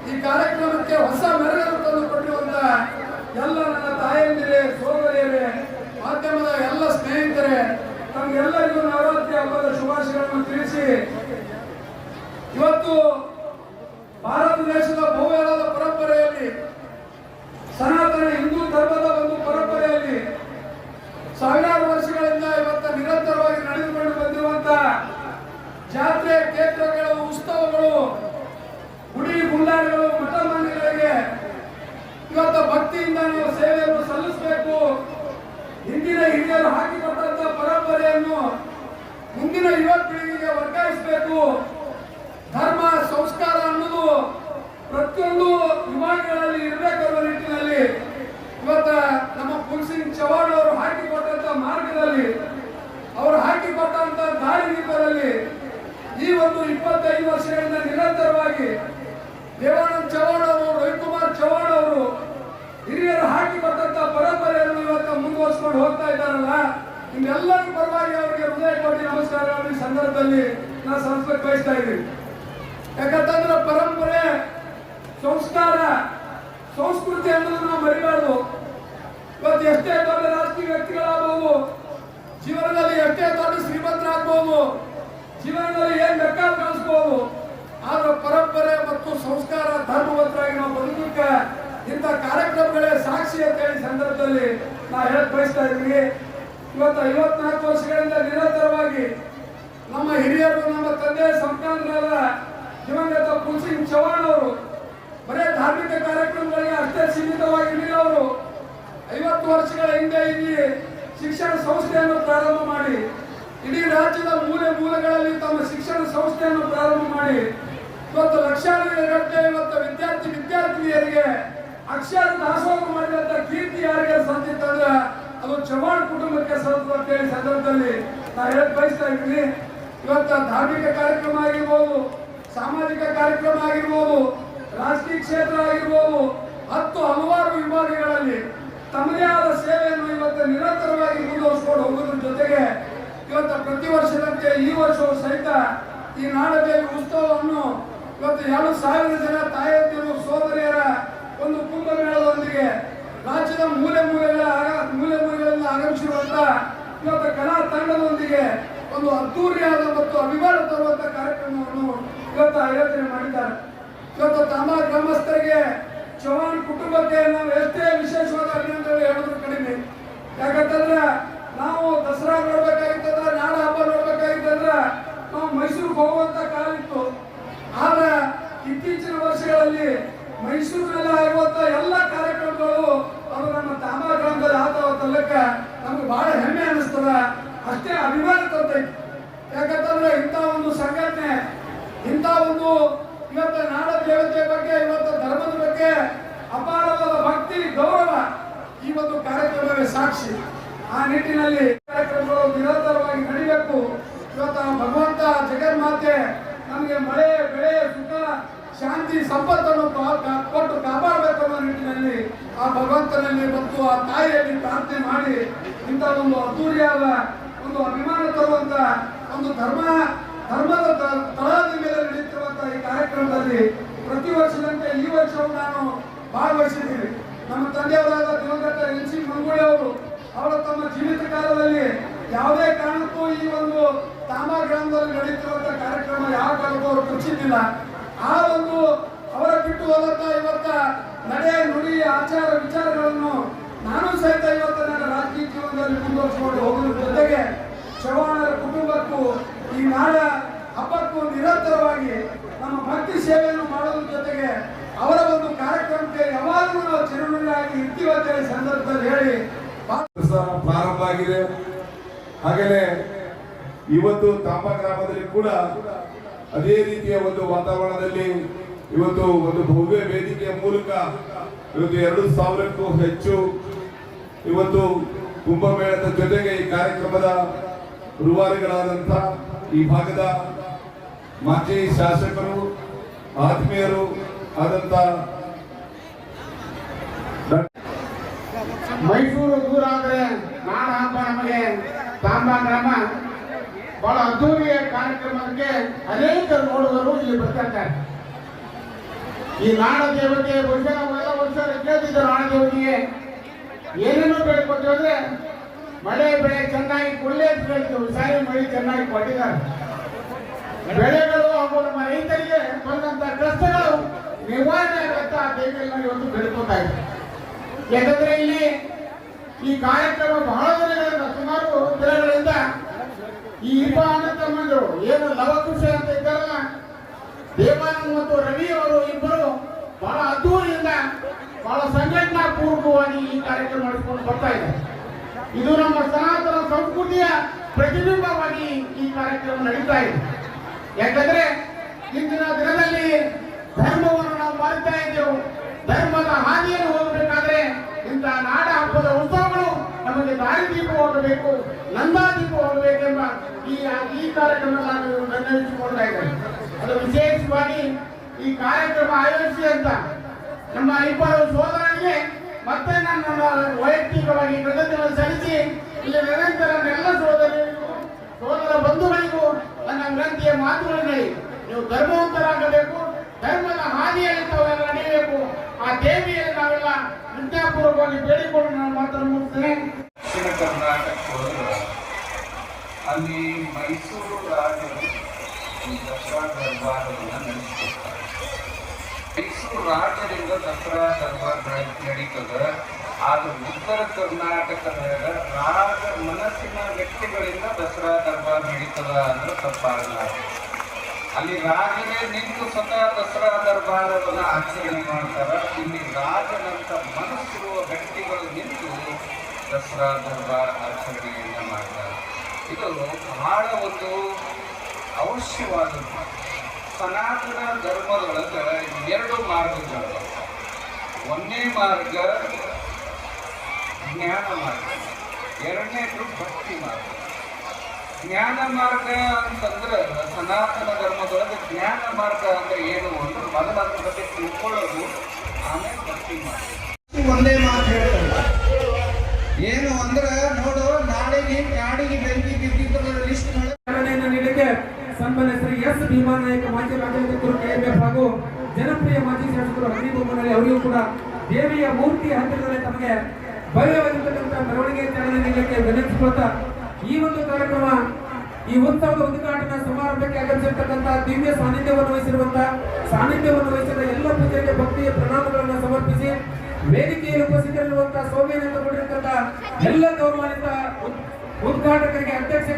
ಈ ಕಾರ್ಯಕ್ರಮಕ್ಕೆ ಹೊಸ ಮೆರುಗನ್ನು ತಂದು ಕೊಟ್ಟಿರುವಂತ ಎಲ್ಲ ನನ್ನ ತಾಯಂದಿರೇ, ಸೋದರಿಯರೇ, ಮಾಧ್ಯಮದ ಎಲ್ಲ ಸ್ನೇಹಿತರೆ, ತಮಗೆಲ್ಲರಿಗೂ ನವರಾತ್ರಿ ಹಬ್ಬದ ಶುಭಾಶಯಗಳನ್ನು ತಿಳಿಸಿ, ಇವತ್ತು ಭಾರತ ದೇಶದ ಭವ್ಯವಾದ ಪರಂಪರೆಯಲ್ಲಿ, ಸನಾತನ ಹಿಂದೂ ಧರ್ಮದ ಒಂದು ಪರಂಪರೆಯಲ್ಲಿ ಸಾವಿರಾರು ವರ್ಷಗಳಿಂದ ಇವತ್ತು ನಿರಂತರವಾಗಿ ನಡೆದುಕೊಂಡು ಬಂದಿರುವಂತಹ ಜಾತ್ರೆ, ಕ್ಷೇತ್ರಗಳು, ಉತ್ಸವಗಳು, ಗುಡಿ ಗುಂಡಾರಗಳು, ಮಠ ಮಂದಿರಗಳಿಗೆ ಇವತ್ತು ಭಕ್ತಿಯಿಂದ ನಾವು ಸೇವೆಯನ್ನು ಸಲ್ಲಿಸಬೇಕು. ಹಿಂದಿನ ಹಿರಿಯರು ಹಾಕಿಕೊಟ್ಟಂತಹ ಪರಂಪರೆಯನ್ನು ಮುಂದಿನ ಯುವ ಪೀಳಿಗೆಗೆ ವರ್ಗಾಯಿಸಬೇಕು. ಧರ್ಮ ಸಂಸ್ಕಾರ ಅನ್ನೋದು ಪ್ರತಿಯೊಂದು ವಿಭಾಗಗಳಲ್ಲಿ ಇರಬೇಕು ಅನ್ನೋ ನಿಟ್ಟಿನಲ್ಲಿ ಇವತ್ತ ನಮ್ಮ ಕುಲ್ಸಿಂಗ್ ಚವಾಣ್ ಅವರು ಹಾಕಿಕೊಟ್ಟಂತ ಮಾರ್ಗದಲ್ಲಿ, ಅವರು ಹಾಕಿಕೊಟ್ಟಂತ ದಾರಿ ದೀಪದಲ್ಲಿ ಈ ಒಂದು 25 ವರ್ಷಗಳಿಂದ ನಿರಂತರವಾಗಿ ದೇವಾನಂದ್ ಚವಾಣ್ ಅವರು, ರವಿಕುಮಾರ್ ಚವಾಣ್ ಅವರು ಹಿರಿಯರು ಹಾಕಿಕೊಟ್ಟಂತ ಪರಂಪರೆಯನ್ನು ಇವತ್ತು ಮುಂದುವರಿಸಿಕೊಂಡು ಹೋಗ್ತಾ ಇದ್ದಾರಲ್ಲ, ನಿಮ್ಮೆಲ್ಲರ ಪರವಾಗಿ ಅವರಿಗೆ ಹೃದಯ ಕೋಟಿ ನಮಸ್ಕಾರಗಳನ್ನು ಈ ಸಂದರ್ಭದಲ್ಲಿ ನಾನು ಸಲ್ಲಿಸಲಿಕ್ಕೆ ಬಯಸ್ತಾ ಇದ್ದೀನಿ. ಯಾಕಂತಂದ್ರೆ ಪರಂಪರೆ, ಸಂಸ್ಕಾರ, ಸಂಸ್ಕೃತಿ ಅನ್ನೋದು ನಾವು ಮರಿಬಾರ್ದು. ಇವತ್ತು ಎಷ್ಟೇ ದೊಡ್ಡ ರಾಜಕೀಯ ವ್ಯಕ್ತಿಗಳಾಗಬಹುದು, ಜೀವನದಲ್ಲಿ ಎಷ್ಟೇ ದೊಡ್ಡ ಶ್ರೀಮಂತರಾಗಬಹುದು, ಜೀವನದಲ್ಲಿ ಏನ್ ಬೇಕಾದ್ರೂ ಕಳಿಸಬಹುದು, ಆದ್ರೆ ಪರಂಪರೆ ಮತ್ತು ಸಂಸ್ಕಾರ ಧರ್ಮವಂತರಾಗಿ ನಾವು ಬದುಕಕ್ಕೆ ಇಂಥ ಕಾರ್ಯಕ್ರಮಗಳೇ ಸಾಕ್ಷಿ ಅಂತ ಹೇಳಿ ಸಂದರ್ಭದಲ್ಲಿ ನಾವು ಹೇಳಕ್ ಬಯಸ್ತಾ ಇದ್ದೀವಿ. ಇವತ್ತು 54 ವರ್ಷಗಳಿಂದ ನಿರಂತರವಾಗಿ ನಮ್ಮ ಹಿರಿಯರು, ನಮ್ಮ ತಂದೆ ಸಂಕ್ರಾಂತರಾದ ದಿವಂಗತ ಕುಲ್ಸಿಂಗ್ ಚವಾಣ್ ಅವರು ಬರೇ ಧಾರ್ಮಿಕ ಕಾರ್ಯಕ್ರಮಗಳಿಗೆ ಅಷ್ಟೇ ಸೀಮಿತವಾಗಿರಲಿಲ್ಲ. ಅವರು 50 ವರ್ಷಗಳ ಹಿಂದೆ ಇಲ್ಲಿ ಶಿಕ್ಷಣ ಸಂಸ್ಥೆಯನ್ನು ಪ್ರಾರಂಭ ಮಾಡಿ ಇಡೀ ರಾಜ್ಯದ ಮೂಲೆ ಮೂಲೆಗಳಲ್ಲಿ ತಮ್ಮ ಶಿಕ್ಷಣ ಸಂಸ್ಥೆಯನ್ನು ಪ್ರಾರಂಭ ಮಾಡಿ ಇವತ್ತು ಲಕ್ಷಾಂತರ ಗಟ್ಟಲೆ ಇವತ್ತು ವಿದ್ಯಾರ್ಥಿನಿಯರಿಗೆ ಅಕ್ಷರ ದಾಸೋಹ ಮಾಡಿದಂತ ಕೀರ್ತಿ ಯಾರಿಗೆ ಸಂತಿತ್ತಂದ್ರೆ ಅದು ಚವಾಣ್ ಕುಟುಂಬಕ್ಕೆ ಸಲ್ತು ಅಂತ ಹೇಳಿ ಸಂದರ್ಭದಲ್ಲಿ ನಾನು ಹೇಳಕ್ ಬಯಸ್ತಾ ಇದ್ದೀನಿ. ಇವತ್ತು ಧಾರ್ಮಿಕ ಕಾರ್ಯಕ್ರಮ ಆಗಿರ್ಬೋದು, ಸಾಮಾಜಿಕ ಕಾರ್ಯಕ್ರಮ ಆಗಿರ್ಬೋದು, ರಾಜಕೀಯ ಕ್ಷೇತ್ರ ಆಗಿರ್ಬೋದು, ಹಲವಾರು ವಿಭಾಗಗಳಲ್ಲಿ ತಮ್ಮದೇ ಆದ ಸೇವೆಯನ್ನು ಇವತ್ತು ನಿರಂತರವಾಗಿ ಮುಂದುವರಿಸಿಕೊಂಡು ಹೋಗೋದ್ರ ಜೊತೆಗೆ ಇವತ್ತು ಪ್ರತಿ ವರ್ಷದಂತೆ ಈ ವರ್ಷವೂ ಸಹಿತ ಈ ನಾಡದೇವಿ ಉತ್ಸವವನ್ನು ಇವತ್ತು 2,000 ಜನ ತಾಯಂದಿರು, ಸೋದರಿಯರ ಒಂದು ಕುಂಭಮೇಳದೊಂದಿಗೆ ರಾಜ್ಯದ ಮೂಲೆ ಮೂಲೆಗಳಿಂದ ಆಗಮಿಸಿರುವಂತ ಇವತ್ತು ಕಲಾ ತಂಡದೊಂದಿಗೆ ಒಂದು ಅದ್ದೂರಿಯಾದ ಮತ್ತು ಅಭಿಮಾನ ತರುವಂತ ಕಾರ್ಯಕ್ರಮವನ್ನು ಇವತ್ತು ಆಯೋಜನೆ ಮಾಡಿದ್ದಾರೆ. ಇವತ್ತು ತಮ್ಮ ಗ್ರಾಮಸ್ಥರಿಗೆ, ಚವಾಣ್ ಕುಟುಂಬಕ್ಕೆ ನಾವು ಎಷ್ಟೇ ವಿಶೇಷವಾದ ಅಭಿನಂದನೆ ಹೇಳೋದು ಕಡಿಮೆ. ಯಾಕಂತಂದ್ರೆ ನಾವು ದಸರಾ ನೋಡ್ಬೇಕಾಗಿತ್ತಂದ್ರೆ, ನಾಡ ಹಬ್ಬ ನೋಡ್ಬೇಕಾಗಿತ್ತಂದ್ರೆ ನಾವು ಮೈಸೂರಿಗೆ ಹೋಗುವಂತ ಕಾಲ ಇತ್ತು. ಆದ್ರೆ ಇತ್ತೀಚಿನ ವರ್ಷಗಳಲ್ಲಿ ಮೈಸೂರಿನಲ್ಲಿ ಆಗುವಂತ ಎಲ್ಲ ಕಾರ್ಯಕ್ರಮಗಳು ಅದು ನಮ್ಮ ತಾಮ ಗ್ರಾಮದಲ್ಲಿ ಆತವತ್ತಲ್ಲಕ್ಕ ನಮ್ಗೆ ಬಹಳ ಹೆಮ್ಮೆ ಅನಿಸ್ತದ, ಅಷ್ಟೇ ಅಭಿಮಾನ ತರ್ತೈತಿ. ಯಾಕಂತಂದ್ರೆ ಇಂಥ ಒಂದು ಸಂಘಟನೆ, ಇಂಥ ಒಂದು ಇವತ್ತು ನಾಡ ದೇವತೆ ಬಗ್ಗೆ, ಇವತ್ತು ಧರ್ಮದ ಬಗ್ಗೆ ಅಪಾರವಾದ ಭಕ್ತಿ, ಗೌರವ ಈ ಒಂದು ಕಾರ್ಯಕ್ರಮವೇ ಸಾಕ್ಷಿ. ಆ ನಿಟ್ಟಿನಲ್ಲಿ ಕಾರ್ಯಕ್ರಮಗಳು ನಿರಂತರವಾಗಿ ನಡೀಬೇಕು. ಇವತ್ತು ಭಗವಂತ ಜಗನ್ಮಾತೆ ನಮಗೆ ಮಳೆ, ಬೆಳೆ, ಸುಖ, ಶಾಂತಿ, ಸಂಪತ್ತನ್ನು ಕೊಟ್ಟು ಕಾಪಾಡಬೇಕು ಅನ್ನೋ ನಿಟ್ಟಿನಲ್ಲಿ ಆ ಭಗವಂತನಲ್ಲಿ ಮತ್ತು ಆ ತಾಯಿಯಲ್ಲಿ ಪ್ರಾರ್ಥನೆ ಮಾಡಿ ಇಂಥ ಒಂದು ಅದ್ದೂರಿಯಾದ ಒಂದು ಅಭಿಮಾನ ತರುವಂತ ಒಂದು ಧರ್ಮದ ತಳಹದ ಮೇಲೆ ನಡೆಯುತ್ತಿರುವಂತಹ ಈ ಕಾರ್ಯಕ್ರಮದಲ್ಲಿ ಪ್ರತಿ ವರ್ಷದಂತೆ ಈ ವರ್ಷವೂ ನಾನು ಭಾಗವಹಿಸಿದ್ದೀನಿ. ನಮ್ಮ ತಂದೆಯವರಾದ ದಿವಂಗತ ಎನ್.ಸಿ. ಮಂಗೋಳಿ ಅವರು ತಮ್ಮ ಜೀವಿತ ಕಾಲದಲ್ಲಿ ಯಾವುದೇ ಕಾರಣಕ್ಕೂ ಈ ಒಂದು ತಾಮ ಗ್ರಾಮದಲ್ಲಿ ನಡೆಯುತ್ತಿರುವಂತಹ ಕಾರ್ಯಕ್ರಮ ಯಾವ ಕಾಲಕ್ಕೂ ಅವರು ಕೃಷಿದ್ದಿಲ್ಲ. ಆ ಒಂದು ಅವರ ಬಿಟ್ಟು ಹೋದಂತ ಇವತ್ತ ನಡೆ, ನುಡಿ, ಆಚಾರ, ವಿಚಾರಗಳನ್ನು ನಾನು ಸಹಿತ ಇವತ್ತು ನನ್ನ ರಾಜಕೀಯ ಜೀವನದಲ್ಲಿ ಮುಂದುವರಿಸಿಕೊಂಡು ಹೋಗುವ ಜೊತೆಗೆ ಚವಾಣರ ಕುಟುಂಬಕ್ಕೂ ಈ ನಾಡ ಹಬ್ಬಕ್ಕೂ ನಿರಂತರವಾಗಿ ನಮ್ಮ ಭಕ್ತಿ ಸೇವೆಯನ್ನು ಮಾಡೋದ್ರ ಜೊತೆಗೆ ಅವರ ಒಂದು ಕಾರ್ಯಕ್ರಮಕ್ಕೆ ಯಾವಾಗಲೂ ನಾವು ಚಿರುಣಿಯಾಗಿ ಇರ್ತೀವಿ ಅಂತ ಹೇಳಿ ಸಂದರ್ಭದಲ್ಲಿ ಹೇಳಿ ಪ್ರಾರಂಭ ಆಗಿದೆ. ಹಾಗೆಯೇ ಇವತ್ತು ತಾಂಬಾ ಗ್ರಾಮದಲ್ಲಿ ಕೂಡ ಅದೇ ರೀತಿಯ ಒಂದು ವಾತಾವರಣದಲ್ಲಿ ಇವತ್ತು ಒಂದು ಭವ್ಯ ವೇದಿಕೆಯ ಮೂಲಕ ಇವತ್ತು 2,000ಕ್ಕೂ ಹೆಚ್ಚು ಇವತ್ತು ಕುಂಭಮೇಳದ ಜೊತೆಗೆ ಈ ಕಾರ್ಯಕ್ರಮದ ರೂವಾರಿಗಳಾದಂಥ ಈ ಭಾಗದ ಮಾಜಿ ಶಾಸಕರು, ಆತ್ಮೀಯರು ಆದಂತ ಮೈಸೂರು ದೂರ ಆದ್ರೆ ನಾಡ ಹಬ್ಬ ನಮಗೆ ತಾಂಬಾ ಗ್ರಾಮ ಬಹಳ ಅದ್ದೂರಿಯ ಕಾರ್ಯಕ್ರಮಕ್ಕೆ ಅನೇಕ ನೋಡುಗರು ಇಲ್ಲಿ ಬರ್ತಿರ್ತಾರೆ. ಈ ನಾಡ ದೇವತೆ ವರ್ಷ ಎಲ್ಲ ವರ್ಷ ಕೇಳ್ತಿದ್ದ ನಾಡ ದೇವತೆಗೆ ಏನೇನೋ ಬೆಳ್ಕೊತೀವಿ ಅಂದ್ರೆ ಮಳೆ ಬೆಳೆ ಚೆನ್ನಾಗಿ ಕೊಳ್ಳೆ ಕೇಳ್ತೀವಿ. ಸಾರಿ ಮಳೆ ಚೆನ್ನಾಗಿ ಕೊಟ್ಟಿದ್ದಾರೆ. ಬೆಳೆಗಳು ಹಾಗೂ ನಮ್ಮ ರೈತರಿಗೆ ಬಂದಂತ ಕಷ್ಟಗಳು ನಿವಾರಣೆ ಆಗುತ್ತಾ ಆ ದೇವಿಯಲ್ಲಿ ಇವತ್ತು ಬೆಳ್ಕೊತಾ ಇದೆ. ಯಾಕಂದ್ರೆ ಇಲ್ಲಿ ಈ ಕಾರ್ಯಕ್ರಮ ಬಹಳ ದಿನಗಳಿಂದ ಸುಮಾರು ದಿನಗಳಿಂದ ಈ ಇಬ್ಬ ಅಣ್ಣ ತಮ್ಮಂದರು ಏನು ಲವಕುಶ ಅಂತ ಇದ್ದಾರಲ್ಲ, ದೇವಾನಂದ್ ಮತ್ತು ರವಿ ಅವರು ಇಬ್ಬರು ಬಹಳ ಅದ್ದೂರಿಯಿಂದ ಬಹಳ ಸಂಘಟನಾ ಪೂರ್ವಕವಾಗಿ ಈ ಕಾರ್ಯಕ್ರಮ ನಡೆಸಿಕೊಂಡು ಬರ್ತಾ ಇದ್ದಾರೆ. ಇದು ನಮ್ಮ ಸನಾತನ ಸಂಸ್ಕೃತಿಯ ಪ್ರತಿಬಿಂಬವಾಗಿ ಈ ಕಾರ್ಯಕ್ರಮ ನಡೀತಾ ಇದೆ. ಯಾಕಂದ್ರೆ ಇಂದಿನ ದಿನದಲ್ಲಿ ಧರ್ಮವನ್ನು ನಾವು ಮರೆತಾ ಇದ್ದೆವು. ಧರ್ಮದ ಹಾದಿಯನ್ನು ಹೋಗಬೇಕಾದ್ರೆ ಇಂಥ ನಾಡ ಹಬ್ಬದ ಉತ್ಸವಗಳು ನಮಗೆ ದಾರಿದೀಪವಾಗಬೇಕು, ನಂದಾದೀಪವಾಗಬೇಕೆಂಬ ಈ ಕಾರ್ಯಕ್ರಮ ನಾನು ನಿರ್ಣಯಿಸಿಕೊಳ್ತಾ ಇದ್ದೇನೆ. ಅದು ವಿಶೇಷವಾಗಿ ಈ ಕಾರ್ಯಕ್ರಮ ಆಯೋಜಿಸಿ ಅಂತ ನಮ್ಮ ಇಬ್ಬರು ಸೋದರರಿಗೆ ಮತ್ತೆ ನನ್ನ ವೈಯಕ್ತಿಕವಾಗಿ ಕೃತಜ್ಞತೆ ಸಲ್ಲಿಸಿ ಇಲ್ಲಿ ನಿರಂತರ ಎಲ್ಲ ಸೋದರಿಗೂ ಸೋದರ ಬಂಧುಗಳಿಗೂ ನನ್ನ ವಿನಂತಿಯ ಮಾತುಗಳಲ್ಲಿ ನೀವು ಧರ್ಮವಂತರಾಗಬೇಕು, ಧರ್ಮದ ಹಾದಿಯಲ್ಲಿ ತಾವೆಲ್ಲ ನಡೆಯಬೇಕು. ಆ ದೇವಿಯಲ್ಲಿ ನಾವೆಲ್ಲ ನಿಷ್ಠಾಪೂರ್ವಕವಾಗಿ ಬೇಡಿಕೊಂಡು ನಾನು ಮಾತನ್ನು ಮುಗಿಸ್ತೇನೆ. ದಕ್ಷಿಣ ಕರ್ನಾಟಕ ಹೋದ್ರೆ ಅಲ್ಲಿ ಮೈಸೂರು ರಾಜರು ಈ ದಸರಾ ದರ್ಬಾರವನ್ನು ನಡೆಸಿಕೊಡ್ತಾರೆ. ಮೈಸೂರು ರಾಜರಿಂದ ದಸರಾ ದರ್ಬಾರ್ ನಡೀತದೆ. ಆದ್ರೆ ಉತ್ತರ ಕರ್ನಾಟಕದ ರಾಜ ಮನಸ್ಸಿನ ವ್ಯಕ್ತಿಗಳಿಂದ ದಸರಾ ದರ್ಬಾರ್ ನಡೀತದ ಅಂದ್ರೆ ತಪ್ಪಾಗಲ್ಲ. ಅಲ್ಲಿ ರಾಜರೇ ನಿಂತು ಸ್ವತಃ ದಸರಾ ದರ್ಬಾರವನ್ನು ಆಚರಣೆ ಮಾಡ್ತಾರೆ. ಇಲ್ಲಿ ರಾಜನಂತ ಮನಸ್ಸಿರುವ ವ್ಯಕ್ತಿಗಳು ನಿಂತು ದಸರಾ ದರ್ಬಾರ್ ಆಚರಣೆಯನ್ನು ಮಾಡ್ತಾರೆ. ಇದು ಬಹಳ ಒಂದು ಅವಶ್ಯವಾದದ್ದು. ಸನಾತನ ಧರ್ಮದೊಳಗೆ ಎರಡು ಮಾರ್ಗಗಳು. ಒಂದನೇ ಮಾರ್ಗ ಜ್ಞಾನ ಮಾರ್ಗ, ಎರಡನೇದು ಭಕ್ತಿ ಮಾರ್ಗ. ಜ್ಞಾನ ಮಾರ್ಗ ಅಂತಂದ್ರೆ ಸನಾತನ ಧರ್ಮದೊಳಗೆ ಜ್ಞಾನ ಮಾರ್ಗ ಅಂದ್ರೆ ಏನು ಅಂದ್ರೆ ಮೊದಲ ಅದ್ರ ಬಗ್ಗೆ ತಿಳ್ಕೊಳ್ಳೋದು, ಆಮೇಲೆ ಭಕ್ತಿ ಮಾರ್ಗ. ಒಂದೇ ಮಾತು ಹೇಳ್ತಾರೆ, ಏನು ಅಂದ್ರೆ ನೋಡು, ನಾಡಿಗೆ ಬೆಂಕಿ ಬಿದ್ದಿದ್ದರ ಲಿಸ್ಟ್ ಚಾಲನೆಯನ್ನು ನೀಡಲಿಕ್ಕೆ ಸನ್ಮಾನ್ಯ ಶ್ರೀ ಎಸ್ ಭೀಮಾನಾಯಕ ಮಾಜಿ ರಾಜ್ಯಾಧ್ಯಕ್ಷರು ಕೆಎಂಎಫ್ ಹಾಗೂ ಜನಪ್ರಿಯ ಮಾಜಿ ಶಾಸಕರು ಹರೀಬ್ ಬೊಮ್ಮನಹಳ್ಳಿ ಅವರಿಗೂ ಕೂಡ ದೇವಿಯ ಮೂರ್ತಿ ಹತ್ತಿರದಲ್ಲಿ ತಮಗೆ ಭವ್ಯವಾಗಿರ್ತಕ್ಕಂಥ ಮೆರವಣಿಗೆ ಚಾಲನೆ ನೀಡಲಿಕ್ಕೆ ವಿನಂತಿಸಿಕೊಳ್ತಾ ಈ ಒಂದು ಕಾರ್ಯಕ್ರಮ, ಈ ಉತ್ಸವದ ಉದ್ಘಾಟನಾ ಸಮಾರಂಭಕ್ಕೆ ಆಗಮಿಸಿರ್ತಕ್ಕಂಥ ದಿವ್ಯ ಸಾನ್ನಿಧ್ಯ ವಹಿಸಿದ ಎಲ್ಲ ಪೂಜೆಗೆ ಭಕ್ತಿಯ ಪ್ರಣಾಮಗಳನ್ನು ಸಮರ್ಪಿಸಿ ವೇದಿಕೆಯಲ್ಲಿ ಉಪಸ್ಥಿತರಿರುವಂತಹ ಸೌಮ್ಯದಿಂದ ಕೂಡಿರತಕ್ಕಂಥ ಎಲ್ಲ ಗೌರವಾನ್ವಿತ ಉದ್ಘಾಟಕರಿಗೆ, ಅಧ್ಯಕ್ಷ